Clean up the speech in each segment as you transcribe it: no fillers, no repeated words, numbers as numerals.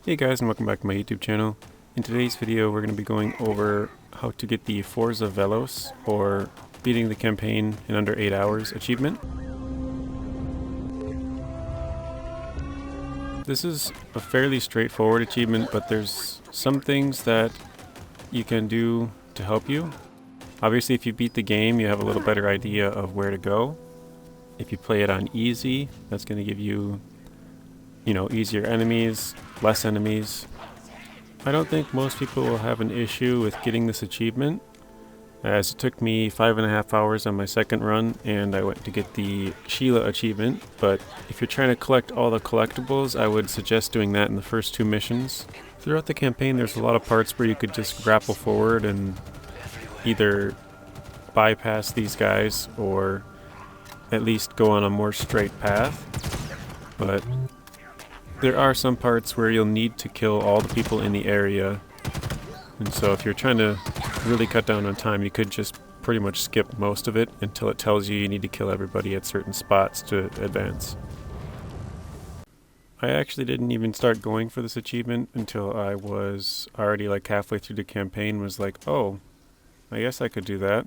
Hey guys, and welcome back to my YouTube channel. In today's video we're going to be going over how to get the Forza Veloce, or beating the campaign in under 8 hours achievement. This is a fairly straightforward achievement, but there's some things that you can do to help you. Obviously if you beat the game you have a little better idea of where to go. If you play it on easy, that's going to give you easier enemies, less enemies. I don't think most people will have an issue with getting this achievement, as it took me 5.5 hours on my second run and I went to get the Sheila achievement. But if you're trying to collect all the collectibles, I would suggest doing that in the first 2 missions. Throughout the campaign there's a lot of parts where you could just grapple forward and either bypass these guys or at least go on a more straight path. But there are some parts where you'll need to kill all the people in the area, and so if you're trying to really cut down on time, you could just pretty much skip most of it until it tells you need to kill everybody at certain spots to advance. I actually didn't even start going for this achievement until I was already like halfway through the campaign, was like, oh, I guess I could do that.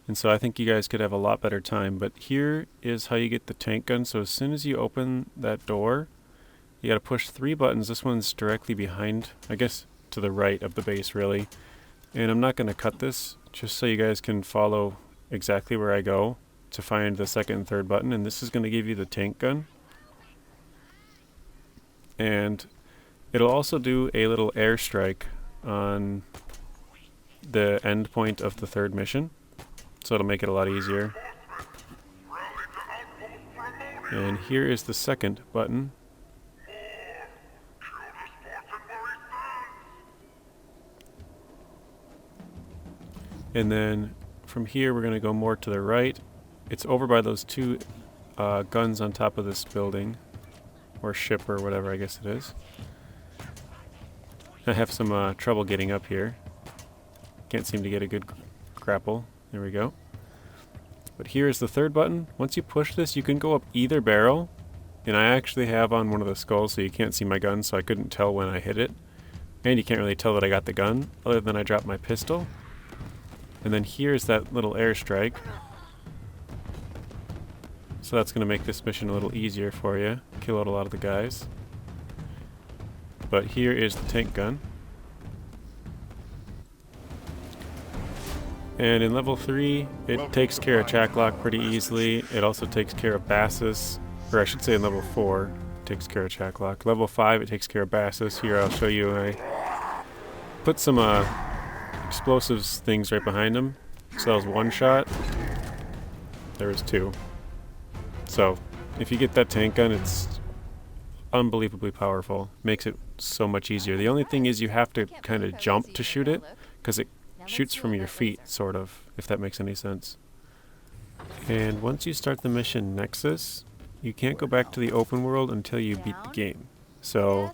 And so I think you guys could have a lot better time. But here is how you get the tank gun. So as soon as you open that door, you gotta push 3 buttons. This one's directly behind, I guess to the right of the base really. And I'm not gonna cut this, just so you guys can follow exactly where I go to find the second and third button. And this is gonna give you the tank gun. And it'll also do a little airstrike on the end point of the third mission. So it'll make it a lot easier. And here is the second button. And then from here we're going to go more to the right. It's over by those 2 guns on top of this building, or ship, or whatever I guess it is. I have some trouble getting up here. Can't seem to get a good grapple. There we go. But here is the third button. Once you push this, you can go up either barrel. And I actually have on one of the skulls, so you can't see my gun, so I couldn't tell when I hit it. And you can't really tell that I got the gun, other than I dropped my pistol. And then here's that little airstrike. So that's going to make this mission a little easier for you. Kill out a lot of the guys. But here is the tank gun. And in level 3, it takes care of Chaklock pretty easily. It also takes care of Bassus, or I should say in level 4, it takes care of Chaklock. Level 5, it takes care of Bassus. Here I'll show you. I put some explosives things right behind him. So that was 1 shot. There was 2. So if you get that tank gun, it's unbelievably powerful. Makes it so much easier. The only thing is you have to kind of jump to shoot it, because it shoots from your feet, sort of, if that makes any sense. And once you start the mission Nexus, you can't go back to the open world until you beat the game. So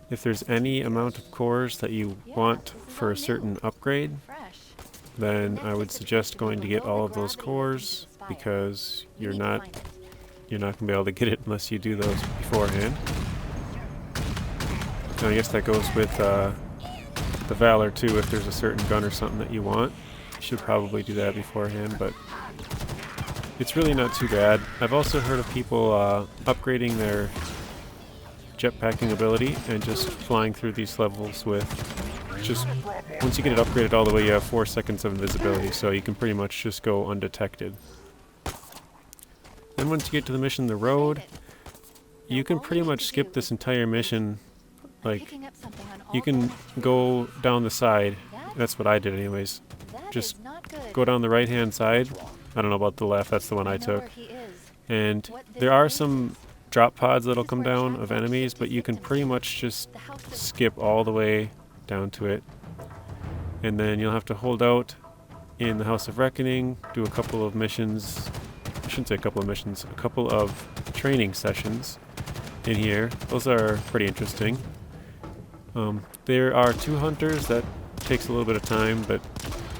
if there's any amount of cores that you want for a certain upgrade, then I would suggest going to get all of those cores, because you're not going to be able to get it unless you do those beforehand. And I guess that goes with the Valor too. If there's a certain gun or something that you want, you should probably do that beforehand, but it's really not too bad. I've also heard of people upgrading their jetpacking ability and just flying through these levels with just, once you get it upgraded all the way, you have 4 seconds of invisibility, so you can pretty much just go undetected. Then once you get to the mission The Road, you can pretty much skip this entire mission. Like, you can go down the side. That's what I did anyways. Just go down the right hand side. I don't know about the left, that's the one I took. And there are some drop pods that'll come down of enemies, but you can pretty much just skip all the way down to it. And then you'll have to hold out in the House of Reckoning, do a couple of missions. I shouldn't say a couple of missions, a couple of training sessions in here. Those are pretty interesting. There are 2 hunters that takes a little bit of time, but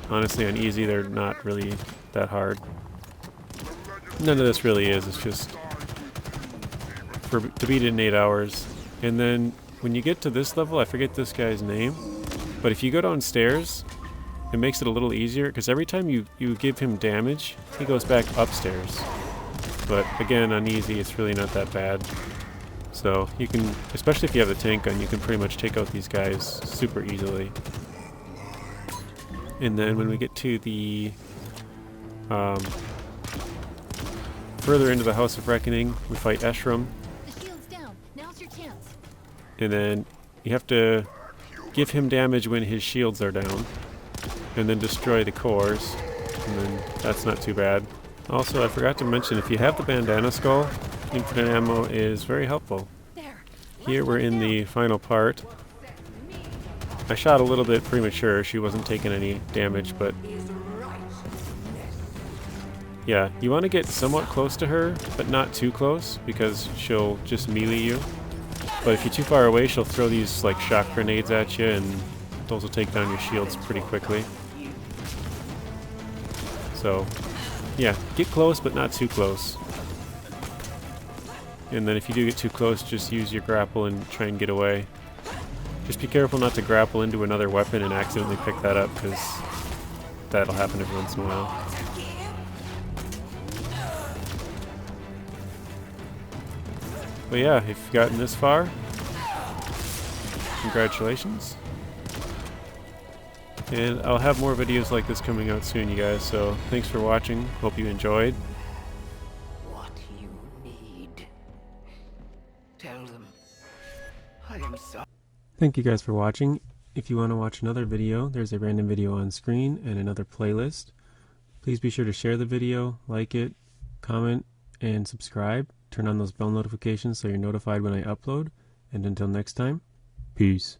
honestly on easy they're not really that hard. None of this really is, it's just to beat it in 8 hours. And then when you get to this level, I forget this guy's name, but if you go downstairs, it makes it a little easier, because every time you give him damage, he goes back upstairs. But again, on easy, it's really not that bad. So you can, especially if you have the tank gun, you can pretty much take out these guys super easily. And then when we get to the further into the House of Reckoning, we fight Eshram. The shield's down. Now's your chance. And then you have to give him damage when his shields are down, and then destroy the cores, and then that's not too bad. Also, I forgot to mention, if you have the bandana skull, infinite ammo is very helpful. Here we're in the final part. I shot a little bit premature, she wasn't taking any damage, but yeah, you want to get somewhat close to her, but not too close, because she'll just melee you. But if you're too far away, she'll throw these like shock grenades at you, and those will take down your shields pretty quickly. So, yeah, get close, but not too close. And then if you do get too close, just use your grapple and try and get away. Just be careful not to grapple into another weapon and accidentally pick that up, because that'll happen every once in a while. But yeah, if you've gotten this far, congratulations. And I'll have more videos like this coming out soon, you guys, so thanks for watching. Hope you enjoyed. What you need. Tell them. I am sorry. Thank you guys for watching. If you want to watch another video, there's a random video on screen and another playlist. Please be sure to share the video, like it, comment, and subscribe. Turn on those bell notifications so you're notified when I upload. And until next time, peace.